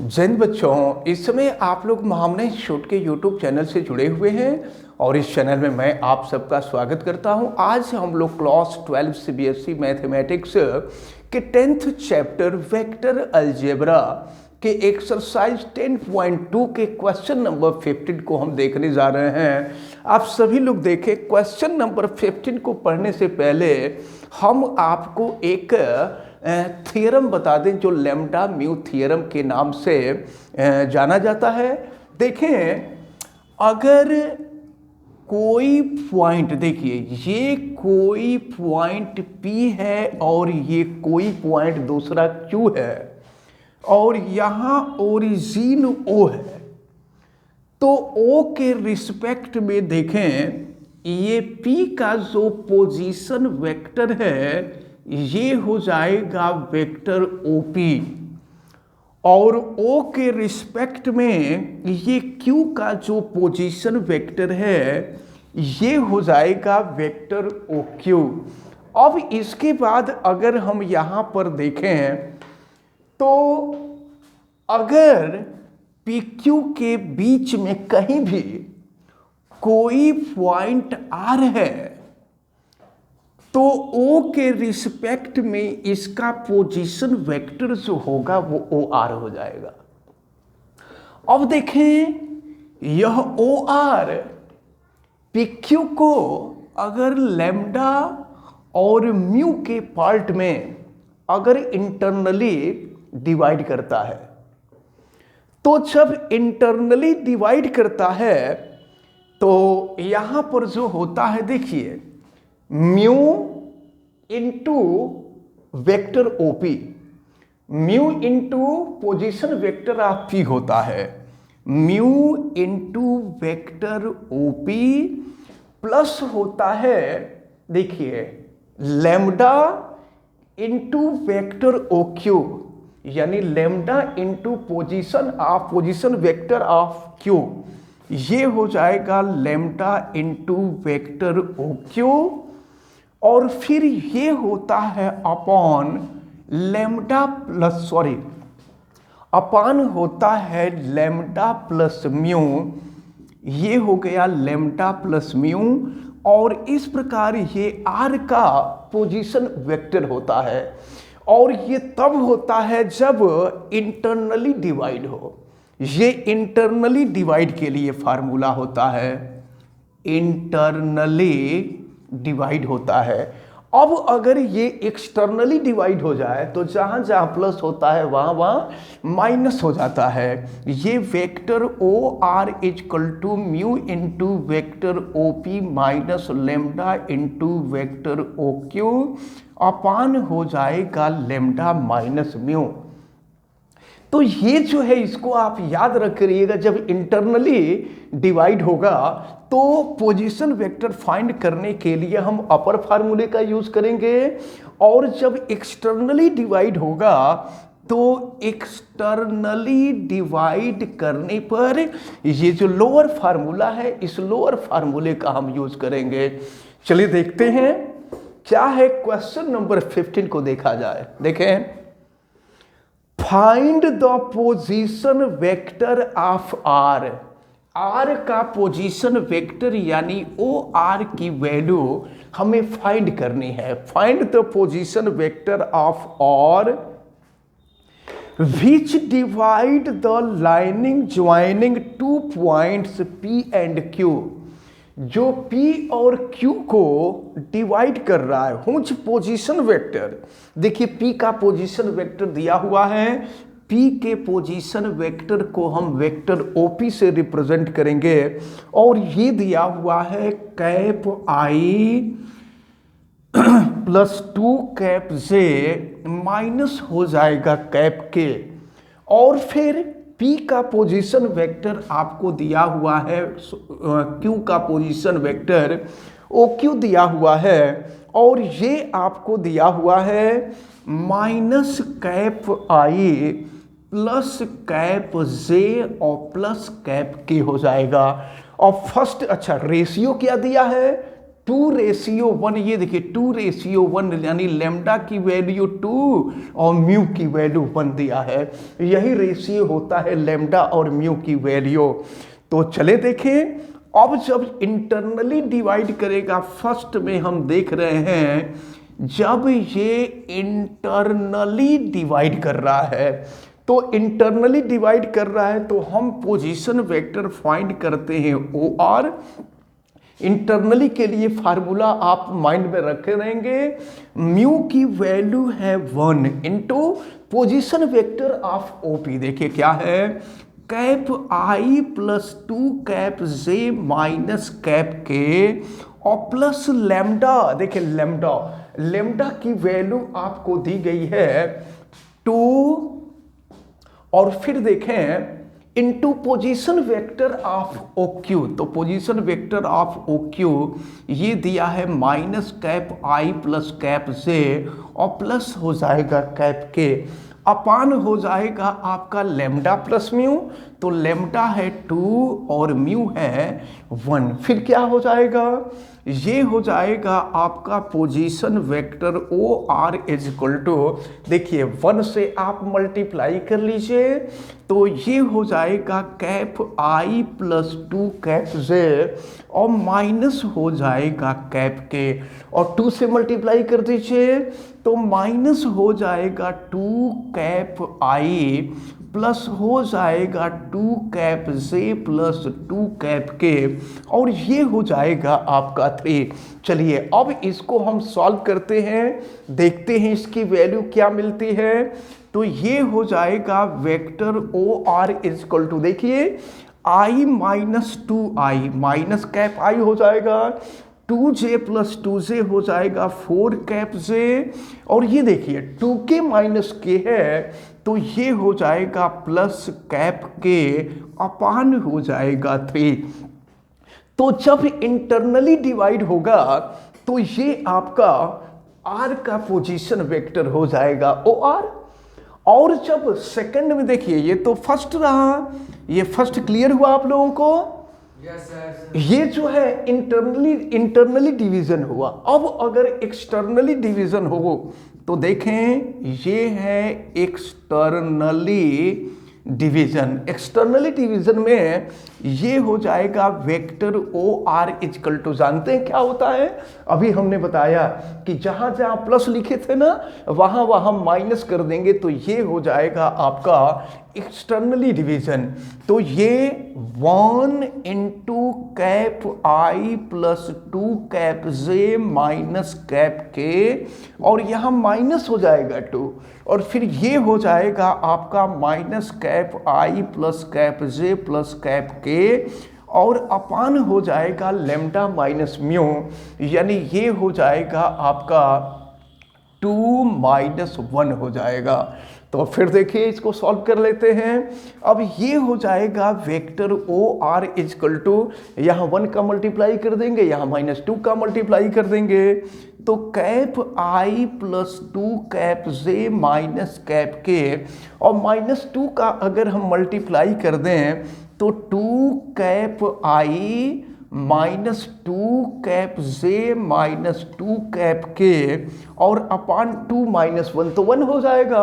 जय हिंद बच्चों, इस समय आप लोग महामना इंस्टीट्यूट के यूट्यूब चैनल से जुड़े हुए हैं और इस चैनल में मैं आप सबका स्वागत करता हूं। आज हम लोग क्लास 12 सीबीएसई मैथमेटिक्स के 10th चैप्टर वेक्टर अलजेब्रा के एक्सरसाइज 10.2 के क्वेश्चन नंबर 15 को हम देखने जा रहे हैं। आप सभी लोग देखें, क्वेश्चन नंबर 15 को पढ़ने से पहले हम आपको एक थ्योरम बता दें जो लैम्डा म्यू थ्योरम के नाम से जाना जाता है। देखें, अगर कोई पॉइंट, देखिए ये कोई पॉइंट P है और ये कोई पॉइंट दूसरा Q है और यहाँ ओरिजिन O है, तो O के रिस्पेक्ट में देखें ये P का जो पोजीशन वेक्टर है ये हो जाएगा वेक्टर OP और O के रिस्पेक्ट में ये Q का जो पोजीशन वेक्टर है ये हो जाएगा वेक्टर OQ। अब इसके बाद अगर हम यहाँ पर देखें तो अगर PQ के बीच में कहीं भी कोई पॉइंट R है तो O के रिस्पेक्ट में इसका पोजीशन वेक्टर जो होगा वो OR हो जाएगा। अब देखें, यह OR PQ को अगर लैम्डा और म्यू के पार्ट में अगर इंटरनली डिवाइड करता है, तो जब इंटरनली डिवाइड करता है तो यहां पर जो होता है, देखिए mu into vector OP, mu into position vector of P होता है, mu into vector OP plus होता है, देखिए लैम्डा इंटू वेक्टर OQ, यानी lambda into position vector of Q, ये हो जाएगा लैम्डा इंटू वेक्टर OQ और फिर ये होता है अपॉन लैम्डा प्लस अपान होता है लैम्डा प्लस म्यू, ये हो गया लैम्डा प्लस म्यू और इस प्रकार ये R का पोजीशन वेक्टर होता है और ये तब होता है जब इंटरनली डिवाइड हो। ये इंटरनली डिवाइड के लिए फार्मूला होता है, इंटरनली डिवाइड होता है। अब अगर ये एक्सटर्नली डिवाइड हो जाए तो जहां जहां प्लस होता है वहां वहां माइनस हो जाता है। ये vector OR equal to mu into vector OP minus lambda into vector OQ upon हो जाएगा लेम्डा माइनस म्यू। तो ये जो है इसको आप याद रखिएगा, जब इंटरनली डिवाइड होगा तो पोजीशन वेक्टर फाइंड करने के लिए हम अपर फार्मूले का यूज करेंगे और जब एक्सटर्नली डिवाइड होगा तो एक्सटर्नली डिवाइड करने पर ये जो लोअर फार्मूला है इस लोअर फार्मूले का हम यूज करेंगे। चलिए देखते हैं क्या है। क्वेश्चन नंबर 15 को देखा जाए। देखें, find the position vector of R। R का पोजीशन वेक्टर यानी OR की वैल्यू हमें फाइंड करनी है। Find the position vector of R which divide the lining joining two points P and Q, जो P और Q को डिवाइड कर रहा है। हुच पोजीशन वेक्टर, देखिए P का पोजीशन वेक्टर दिया हुआ है, P के पोजीशन वेक्टर को हम वेक्टर OP से रिप्रेजेंट करेंगे और ये दिया हुआ है cap I plus 2 cap J minus हो जाएगा कैप K और फिर P का पोजीशन वेक्टर आपको दिया हुआ है, Q का पोजीशन वेक्टर OQ दिया हुआ है और ये आपको दिया हुआ है minus cap I plus cap J और प्लस कैप K हो जाएगा। और फर्स्ट, अच्छा रेशियो क्या दिया है, 2:1, ये देखिए 2:1, यानी लेमडा की वैल्यू 2 और म्यू की वैल्यू 1 दिया है। यही रेशियो होता है लेमडा और म्यू की वैल्यू। तो चले देखें, अब जब इंटरनली डिवाइड करेगा, फर्स्ट में हम देख रहे हैं जब ये इंटरनली डिवाइड कर रहा है, तो इंटरनली डिवाइड कर रहा है तो हम पोजीशन वेक्टर फाइंड करते हैं ओ आर। इंटरनली के लिए फार्मूला आप माइंड में रखे रहेंगे, म्यू की वैल्यू है 1 into position vector of OP. देखिए क्या है, cap I plus 2 cap J minus cap K और प्लस लेमडा। देखिए लेमडा की वैल्यू आपको दी गई है 2 और फिर देखें into position vector of O Q. तो position vector of O Q ये दिया है minus cap I plus cap J और प्लस हो जाएगा कैप के, अपान हो जाएगा आपका लेमडा प्लस म्यू। तो लेमडा है 2 और म्यू है 1। फिर क्या हो जाएगा, ये हो जाएगा आपका position vector O R is equal to, देखिए 1 से आप मल्टीप्लाई कर लीजिए तो ये हो जाएगा cap I plus 2 cap J और माइनस हो जाएगा कैप के, और 2 से मल्टीप्लाई कर दीजिए तो माइनस हो जाएगा 2 कैप आई प्लस हो जाएगा 2 कैप जे प्लस 2 कैप के, और ये हो जाएगा आपका 3। चलिए अब इसको हम सॉल्व करते हैं, देखते हैं इसकी वैल्यू क्या मिलती है। तो ये हो जाएगा vector O R is equal to, देखिए I minus 2i minus cap I हो जाएगा 2j प्लस 2j हो जाएगा 4 कैप जे, और ये देखिए 2k माइनस के है तो ये हो जाएगा प्लस कैप के अपान हो जाएगा 3। तो जब इंटरनली डिवाइड होगा तो ये आपका r का पोजीशन वेक्टर हो जाएगा ओ आर। और जब सेकंड में देखिए, ये तो फर्स्ट रहा, ये फर्स्ट क्लियर हुआ आप लोगों को? Yes, sir. ये जो है इंटरनली डिवीजन हुआ। अब अगर एक्सटर्नली डिवीजन हो तो देखें ये है एक्सटर्नली डिवीजन। एक्सटर्नली डिवीजन में ये हो जाएगा vector O R equal to, जानते हैं क्या होता है? अभी हमने बताया कि जहां जहां प्लस लिखे थे ना वहां वहां माइनस कर देंगे तो ये हो जाएगा आपका एक्सटर्नली डिवीजन। तो ये 1 into cap I plus 2 cap J minus cap K, और यहाँ माइनस हो जाएगा 2, और फिर ये हो जाएगा आपका minus cap I plus cap J plus cap K, और अपान हो जाएगा लेमडा माइनस म्यू, यानी ये हो जाएगा आपका 2 माइनस 1 हो जाएगा। तो फिर देखिए इसको सॉल्व कर लेते हैं। अब ये हो जाएगा vector O R is equal to, यहाँ 1 का मल्टीप्लाई कर देंगे, यहाँ -2 का मल्टीप्लाई कर देंगे, तो cap I plus 2 cap J minus cap K, और -2 का अगर हम मल्टीप्लाई कर दें तो 2 कैप आई -2 कैप जे -2 कैप के, और अपान 2 - 1 तो 1 हो जाएगा।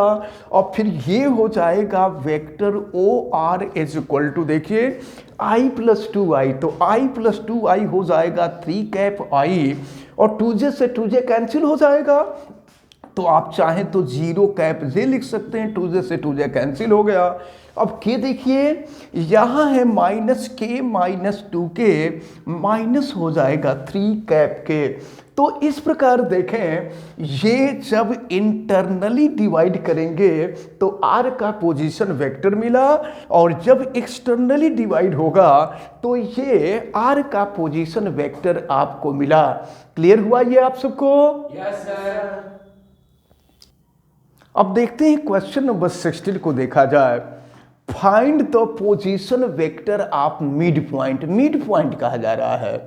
और फिर ये हो जाएगा vector O R is equal to, देखिए i प्लस 2i, तो i प्लस 2i हो जाएगा 3 कैप i, और 2j से 2j कैंसिल हो जाएगा, तो आप चाहें तो 0 कैप जे लिख सकते हैं, 2j से 2j कैंसिल हो गया। अब के देखिए यहाँ है -k -2 के, माइनस हो जाएगा 3 कैप के। तो इस प्रकार देखें, ये जब इंटरनली डिवाइड करेंगे तो r का पोजीशन वेक्टर मिला, और जब एक्सटर्नली डिवाइड होगा तो ये r का पोजीशन वेक्टर आपको मिला। क्लियर हुआ ये आप सबको? Yes sir. अब देखते हैं क्वेश्चन नंबर 16 को देखा जाए। Find the position vector of mid point. Mid point कहा जा रहा है,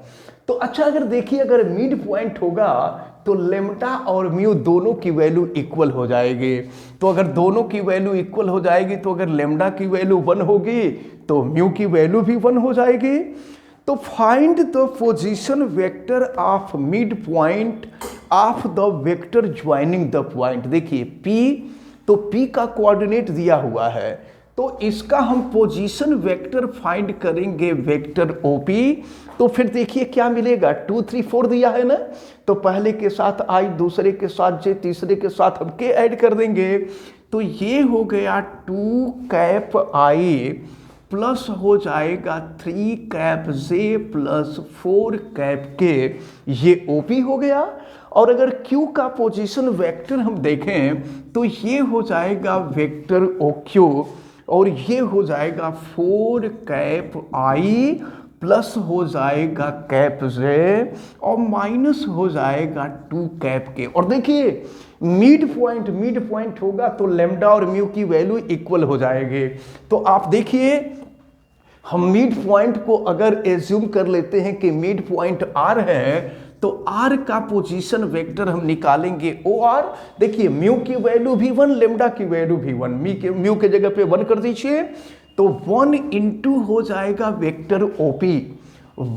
तो अच्छा अगर देखिए अगर मिड पॉइंट होगा तो लेमडा और म्यू दोनों की वैल्यू इक्वल हो जाएगी। तो अगर दोनों की वैल्यू इक्वल हो जाएगी तो अगर लेमडा की वैल्यू 1 होगी तो म्यू की वैल्यू भी 1 हो जाएगी। तो find the position vector of mid point of the vector joining the point. देखिए P, तो P का कोऑर्डिनेट दिया हुआ है, तो इसका हम पोजीशन वेक्टर फाइंड करेंगे वेक्टर OP। तो फिर देखिए क्या मिलेगा, 2 3 4 दिया है ना, तो पहले के साथ I, दूसरे के साथ J, तीसरे के साथ हम K ऐड कर देंगे। तो ये हो गया 2 कैप I प्लस हो जाएगा 3 cap J plus 4 cap K, ये OP हो गया। और अगर Q का पोजीशन वेक्टर हम देखें तो ये हो जाएगा वेक्टर OQ, और ये हो जाएगा 4 कैप I प्लस हो जाएगा कैप J और माइनस हो जाएगा 2 कैप K। और देखिए मिड पॉइंट होगा तो लेमडा और म्यू की वैल्यू इक्वल हो जाएगी। तो आप देखिए हम मिड पॉइंट को अगर एज्यूम कर लेते हैं कि मिड पॉइंट R है, तो R का पोजीशन वेक्टर हम निकालेंगे OR। देखिए म्यू की वैल्यू भी 1, लेमडा की वैल्यू भी 1, म्यू के जगह पे 1 कर दीजिए, तो 1 इंटू हो जाएगा vector OP,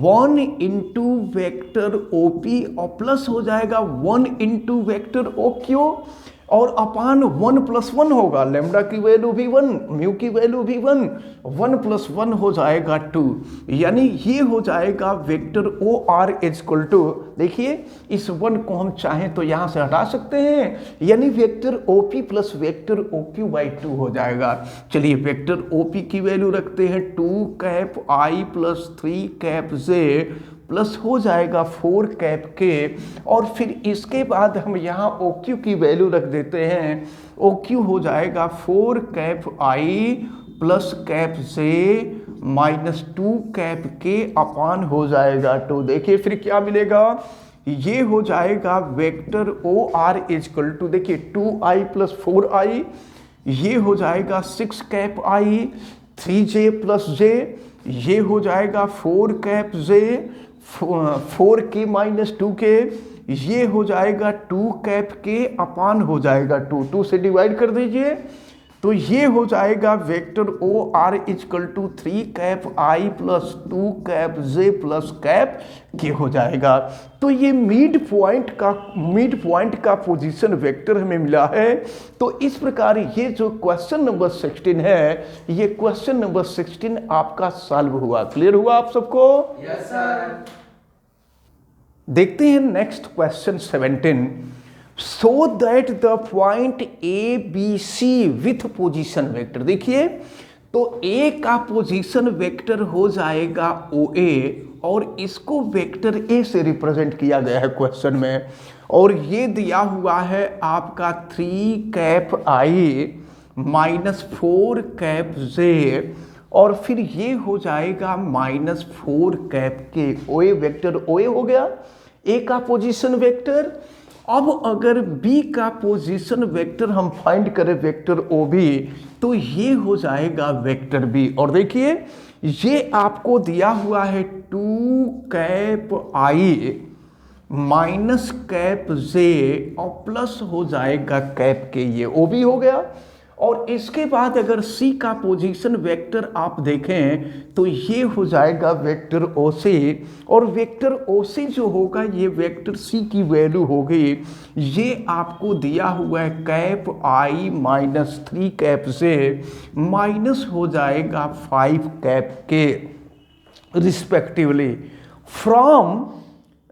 1 into vector OP और प्लस हो जाएगा 1 इंटू वेक्टर OQ, और अपान 1 प्लस 1 होगा, लेमडा की वैल्यू भी 1, म्यू की वैल्यू भी 1, 1 प्लस 1 हो जाएगा 2, यानी ये हो जाएगा वेक्टर OR इक्वल टू, देखिए इस 1 को हम चाहें तो यहाँ से हटा सकते हैं, यानी vector OP plus vector OQ by 2 हो जाएगा। चलिए वेक्टर OP की वैल्यू रखते हैं 2 cap I plus 3 cap J plus हो जाएगा 4 कैप K, और फिर इसके बाद हम यहाँ OQ की वैल्यू रख देते हैं, OQ हो जाएगा 4 cap I plus cap J minus 2 cap K अपान हो जाएगा 2। देखिए फिर क्या मिलेगा, ये हो जाएगा वेक्टर OR इक्वल टू, देखिए 2I प्लस 4I, ये हो जाएगा 6 cap I 3J plus J, ये हो जाएगा 4 cap J 4K minus 2K, ये हो जाएगा 2 कैप K अपान हो जाएगा 2 से डिवाइड कर दीजिए, तो ये हो जाएगा vector OR equal to 3 cap I plus 2 cap J plus cap K हो जाएगा। तो ये मिड पॉइंट का पोजीशन वेक्टर हमें मिला है। तो इस प्रकार ये जो क्वेश्चन नंबर 16 है, ये क्वेश्चन नंबर 16 आपका सॉल्व हुआ। क्लियर हुआ आप सबको? Yes sir. देखते हैं next question 17। So that the point ABC with position vector, देखिए तो A का पोजीशन वेक्टर हो जाएगा OA, और इसको वेक्टर A से रिप्रेजेंट किया गया है क्वेश्चन में, और ये दिया हुआ है आपका 3 cap I minus 4 cap J, और फिर ये हो जाएगा minus 4 cap K। OA vector OA हो गया, A का पोजीशन वेक्टर। अब अगर B का पोजीशन वेक्टर हम फाइंड करें वेक्टर OB, तो ये हो जाएगा वेक्टर B। और देखिए ये आपको दिया हुआ है 2 cap I minus cap J और प्लस हो जाएगा कैप K, ये OB हो गया। और इसके बाद अगर C का पोजीशन वेक्टर आप देखें तो ये हो जाएगा वेक्टर OC, और वेक्टर OC जो होगा ये वेक्टर C की वैल्यू होगी, ये आपको दिया हुआ है cap I minus 3 cap J minus हो जाएगा 5 cap K respectively from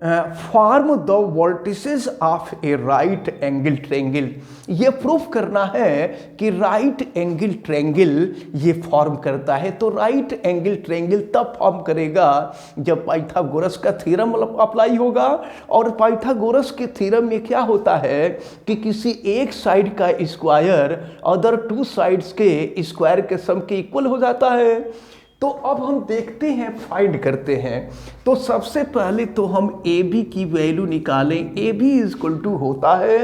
form the vertices of A right angle triangle. ये प्रूफ करना है कि राइट एंगल ट्रायंगल ये फॉर्म करता है। तो राइट एंगल ट्रायंगल तब फॉर्म करेगा जब पाइथागोरस का थ्योरम अप्लाई होगा, और पाइथागोरस के थ्योरम में क्या होता है कि किसी एक साइड का स्क्वायर अदर 2 साइड्स के स्क्वायर के सम के इक्वल हो जाता है। तो अब हम देखते हैं, फाइंड करते हैं। तो सबसे पहले तो हम AB की वैल्यू निकालें। AB इक्वल टू होता है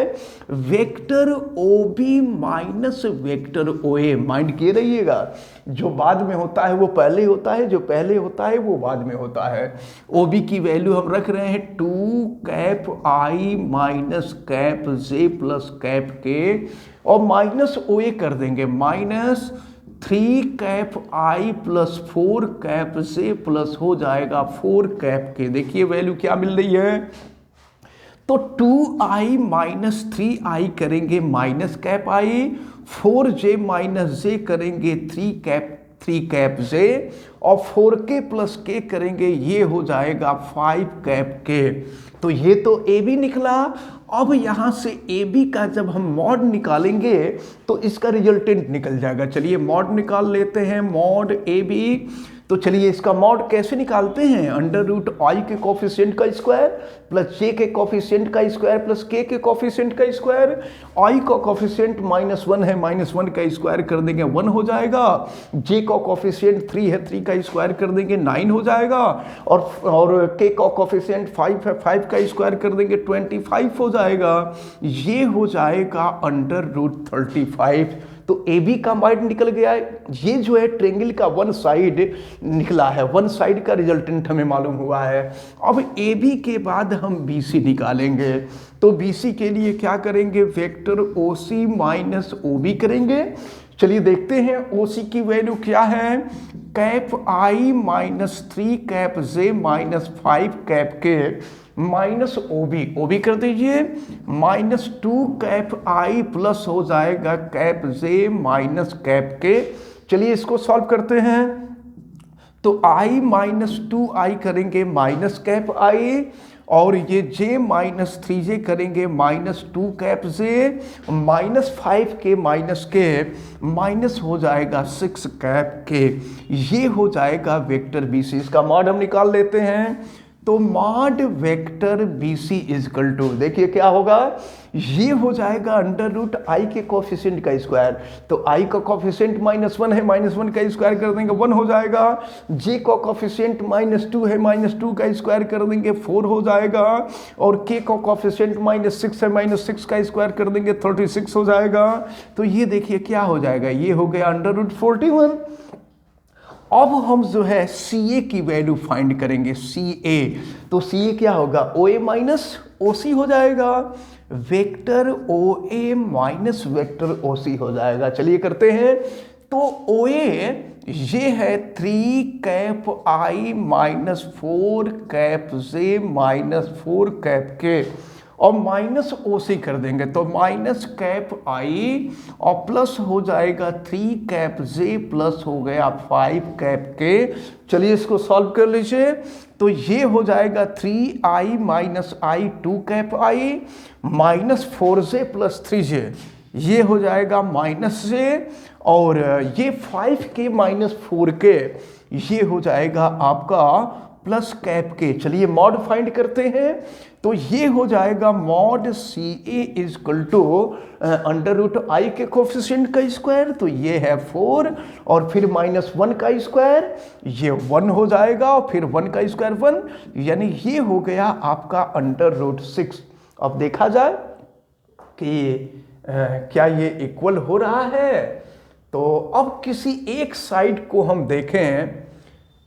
vector OB minus vector OA। Mind किए रहिएगा, जो बाद में होता है वो पहले होता है, जो पहले होता है वो बाद में होता है। OB की वैल्यू हम रख रहे हैं 2 cap I minus cap J plus cap K, और माइनस OA कर देंगे minus 3 cap I plus 4 cap J plus हो जाएगा 4 कैप के। देखिए वैल्यू क्या मिल रही है, तो 2i माइनस 3i करेंगे माइनस कैप आई, 4j माइनस जे करेंगे 3 कैप जे, और 4k प्लस k करेंगे, ये हो जाएगा 5 कैप के। तो ये तो ए बी निकला। अब यहाँ से ए बी का जब हम मॉड निकालेंगे तो इसका रिजल्टेंट निकल जाएगा। चलिए मॉड निकाल लेते हैं, मॉड ए बी। तो चलिए इसका मॉड कैसे निकालते हैं, अंडर रूट आई के कोफिशिएंट का स्क्वायर प्लस जे के कोफिशिएंट का स्क्वायर प्लस के कोफिशिएंट का स्क्वायर। आई का कोफिशिएंट -1 है, -1 का स्क्वायर कर देंगे 1 हो जाएगा। जे का कोफिशिएंट 3 है, 3 का स्क्वायर कर देंगे 9 हो जाएगा। और के का कोफिशिएंट 5 है, 5 का स्क्वायर कर देंगे 25 हो जाएगा। ये हो जाएगा अंडर रूट 35। तो ए बी का मॉड निकल गया है। ये जो है ट्रेंगल का वन साइड निकला है, वन साइड का रिजल्टेंट हमें मालूम हुआ है। अब ए बी के बाद हम बी सी निकालेंगे। तो बी सी के लिए क्या करेंगे, वेक्टर ओ सी माइनस ओ बी करेंगे। चलिए देखते हैं ओ सी की वैल्यू क्या है, कैप आई minus 3 cap J minus 5 cap के माइनस ओ बी कर दीजिए, -2 कैप आई प्लस हो जाएगा कैप जे माइनस कैप के। चलिए इसको सॉल्व करते हैं। तो i -2i करेंगे माइनस कैप आई, और ये j -3j करेंगे -2 कैप जे, -5 के माइनस के माइनस हो जाएगा 6 कैप के। ये हो जाएगा वेक्टर बी सी। इसका मॉड हम निकाल लेते हैं। तो mod vector B C is equal to, देखिए क्या होगा, ये हो जाएगा अंडर रूट आई के कोफिशिएंट का स्क्वायर। तो आई का कोफिशिएंट -1 है, -1 का स्क्वायर कर देंगे 1 हो जाएगा। जे का कोफिशिएंट -2 है, -2 का स्क्वायर कर देंगे 4 हो जाएगा। और के का कोफिशिएंट -6 है, -6 का स्क्वायर कर देंगे 36 हो जाएगा। तो ये देखिए क्या हो जाएगा, ये हो गया अंडर रूट 41। अब हम जो है सी ए की वैल्यू फाइंड करेंगे, सी ए। तो सी ए क्या होगा, ओ ए माइनस ओ सी हो जाएगा, वेक्टर ओ ए माइनस वेक्टर ओ सी हो जाएगा। चलिए करते हैं। तो ओ ए ये है 3 कैप आई minus 4 cap J minus 4 cap K, और माइनस ओ सी कर देंगे। तो माइनस कैप आई और प्लस हो जाएगा 3 कैप जे प्लस हो गया 5 कैप के। चलिए इसको सॉल्व कर लीजिए। तो ये हो जाएगा 3i माइनस आई 2 कैप आई -4j प्लस 3j, ये हो जाएगा -j, और ये 5k -4k, ये हो जाएगा आपका प्लस कैप के। चलिए मॉड फाइंड करते हैं। तो ये हो जाएगा mod C A is equal to under root I के कोफिशिएंट का स्क्वायर, तो ये है 4, और फिर -1 का स्क्वायर, ये 1 हो जाएगा, और फिर 1 का स्क्वायर 1, यानी ये हो गया आपका अंडर रूट 6। अब देखा जाए कि क्या ये इक्वल हो रहा है। तो अब किसी एक साइड को हम देखें,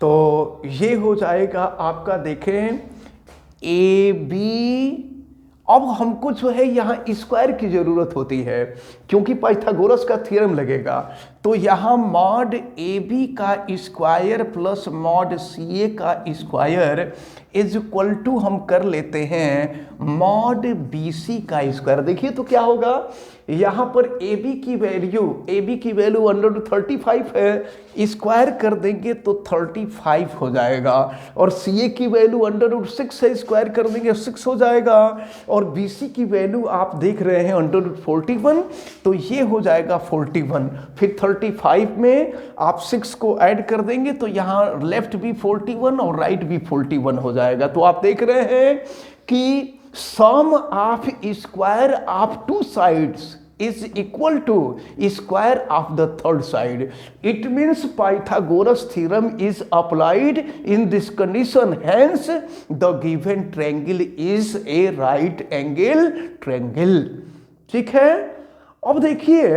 तो ये हो जाएगा आपका, देखें ए बी। अब हमको जो है यहाँ स्क्वायर की ज़रूरत होती है, क्योंकि पाइथागोरस का थ्योरम लगेगा। तो यहाँ मॉड ए बी का स्क्वायर प्लस मॉड सी ए का स्क्वायर इज इक्वल टू हम कर लेते हैं मॉड बी सी का स्क्वायर। देखिए तो क्या होगा, यहाँ पर ए बी की वैल्यू अंडर रूट 35 है, स्क्वायर कर देंगे तो 35 हो जाएगा। और सी ए की वैल्यू अंडर रूट 6 है, स्क्वायर कर देंगे 6 हो जाएगा। और बी सी की वैल्यू आप देख रहे हैं अंडर रूट 41, तो ये हो जाएगा 41। फिर 35 में आप 6 को ऐड कर देंगे तो यहाँ लेफ्ट भी 41 और राइट भी 41 हो जाएगा। तो आप देख रहे हैं कि sum of square of 2 sides is equal to square of the third side. It means Pythagoras theorem is applied in this condition. Hence, the given triangle is a right angle triangle. ठीक है। अब देखिए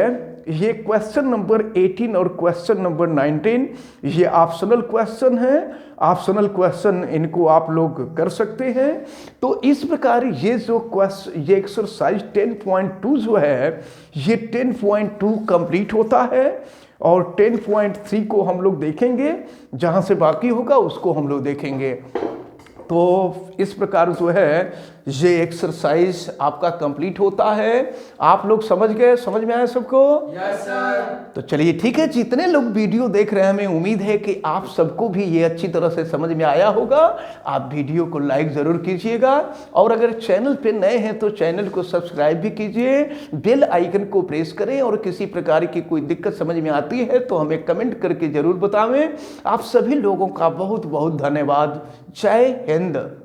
ये question number 18 और question number 19 ये optional question है। Optional question इनको आप लोग कर सकते हैं। तो इस प्रकार ये जो क्वेश्चन, ये एक्सरसाइज 10.2 जो है, ये 10.2 कंप्लीट होता है। और 10.3 को हम लोग देखेंगे, जहाँ से बाकी होगा उसको हम लोग देखेंगे। तो इस प्रकार जो है ये एक्सरसाइज आपका कंप्लीट होता है। आप लोग समझ गए, समझ में आया सबको? Yes sir. तो चलिए ठीक है, जितने लोग वीडियो देख रहे हैं हमें उम्मीद है कि आप सबको भी ये अच्छी तरह से समझ में आया होगा। आप वीडियो को लाइक ज़रूर कीजिएगा, और अगर चैनल पे नए हैं तो चैनल को सब्सक्राइब भी कीजिए, बेल आइकन को प्रेस करें, और किसी प्रकार की कोई दिक्कत समझ में आती है तो हमें कमेंट करके ज़रूर बतावें। आप सभी लोगों का बहुत बहुत धन्यवाद। जय हिंद।